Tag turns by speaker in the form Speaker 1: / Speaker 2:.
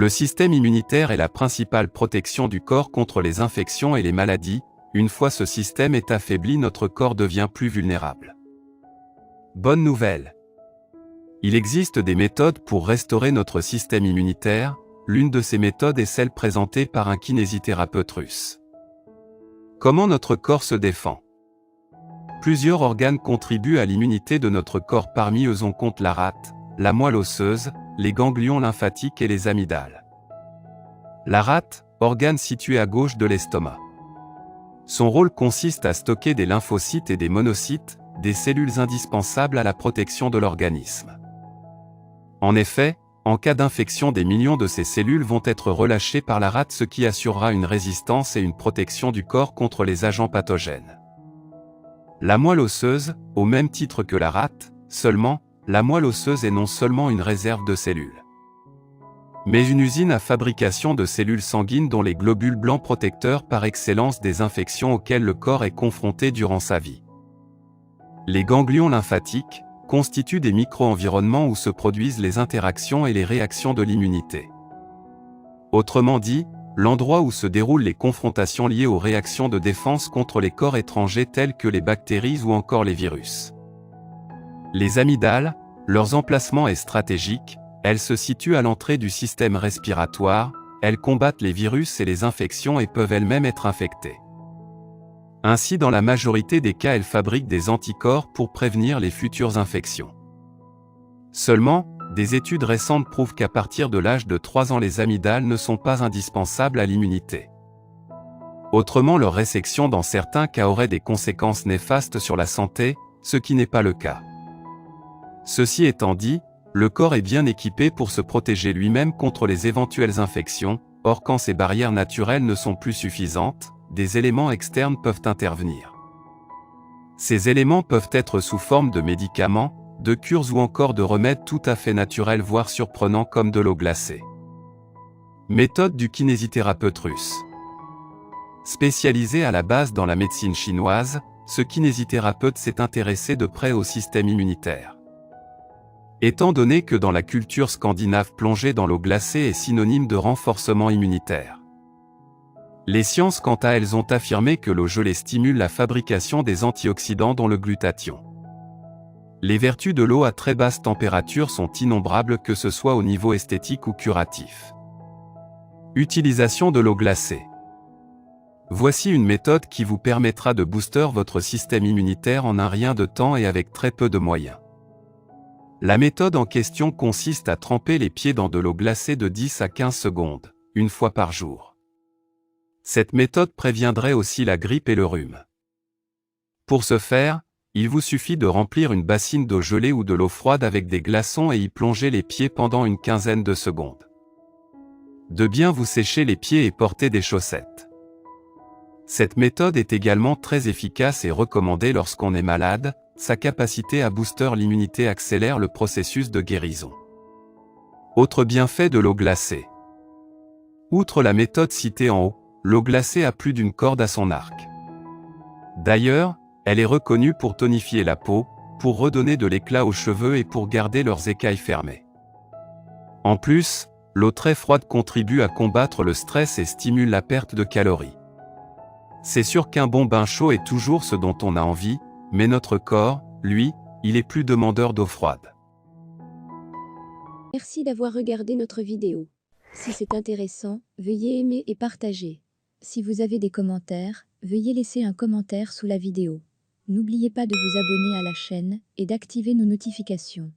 Speaker 1: Le système immunitaire est la principale protection du corps contre les infections et les maladies. Une fois ce système est affaibli, notre corps devient plus vulnérable. Bonne nouvelle! Il existe des méthodes pour restaurer notre système immunitaire. L'une de ces méthodes est celle présentée par un kinésithérapeute russe. Comment notre corps se défend? Plusieurs organes contribuent à l'immunité de notre corps. Parmi eux on compte la rate, la moelle osseuse, les ganglions lymphatiques et les amygdales. La rate, organe situé à gauche de l'estomac. Son rôle consiste à stocker des lymphocytes et des monocytes, des cellules indispensables à la protection de l'organisme. En effet, en cas d'infection, des millions de ces cellules vont être relâchées par la rate, ce qui assurera une résistance et une protection du corps contre les agents pathogènes. La moelle osseuse, au même titre que la rate, seulement, la moelle osseuse est non seulement une réserve de cellules, mais une usine à fabrication de cellules sanguines dont les globules blancs protecteurs par excellence des infections auxquelles le corps est confronté durant sa vie. Les ganglions lymphatiques constituent des micro-environnements où se produisent les interactions et les réactions de l'immunité. Autrement dit, l'endroit où se déroulent les confrontations liées aux réactions de défense contre les corps étrangers tels que les bactéries ou encore les virus. Les amygdales, leur emplacement est stratégique, elles se situent à l'entrée du système respiratoire, elles combattent les virus et les infections et peuvent elles-mêmes être infectées. Ainsi, dans la majorité des cas, elles fabriquent des anticorps pour prévenir les futures infections. Seulement, des études récentes prouvent qu'à partir de l'âge de 3 ans, les amygdales ne sont pas indispensables à l'immunité. Autrement, leur résection dans certains cas aurait des conséquences néfastes sur la santé, ce qui n'est pas le cas. Ceci étant dit, le corps est bien équipé pour se protéger lui-même contre les éventuelles infections. Or, quand ces barrières naturelles ne sont plus suffisantes, des éléments externes peuvent intervenir. Ces éléments peuvent être sous forme de médicaments, de cures ou encore de remèdes tout à fait naturels voire surprenants comme de l'eau glacée. Méthode du kinésithérapeute russe. Spécialisé à la base dans la médecine chinoise, ce kinésithérapeute s'est intéressé de près au système immunitaire. Étant donné que dans la culture scandinave, plonger dans l'eau glacée est synonyme de renforcement immunitaire. Les sciences quant à elles ont affirmé que l'eau gelée stimule la fabrication des antioxydants dont le glutathion. Les vertus de l'eau à très basse température sont innombrables, que ce soit au niveau esthétique ou curatif. Utilisation de l'eau glacée. Voici une méthode qui vous permettra de booster votre système immunitaire en un rien de temps et avec très peu de moyens. La méthode en question consiste à tremper les pieds dans de l'eau glacée de 10 à 15 secondes, une fois par jour. Cette méthode préviendrait aussi la grippe et le rhume. Pour ce faire, il vous suffit de remplir une bassine d'eau gelée ou de l'eau froide avec des glaçons et y plonger les pieds pendant une quinzaine de secondes. De bien vous sécher les pieds et porter des chaussettes. Cette méthode est également très efficace et recommandée lorsqu'on est malade. Sa capacité à booster l'immunité accélère le processus de guérison. Autre bienfait de l'eau glacée. Outre la méthode citée en haut, l'eau glacée a plus d'une corde à son arc. D'ailleurs, elle est reconnue pour tonifier la peau, pour redonner de l'éclat aux cheveux et pour garder leurs écailles fermées. En plus, l'eau très froide contribue à combattre le stress et stimule la perte de calories. C'est sûr qu'un bon bain chaud est toujours ce dont on a envie, mais notre corps, lui, il est plus demandeur d'eau froide.
Speaker 2: Merci d'avoir regardé notre vidéo. Si c'est intéressant, veuillez aimer et partager. Si vous avez des commentaires, veuillez laisser un commentaire sous la vidéo. N'oubliez pas de vous abonner à la chaîne et d'activer nos notifications.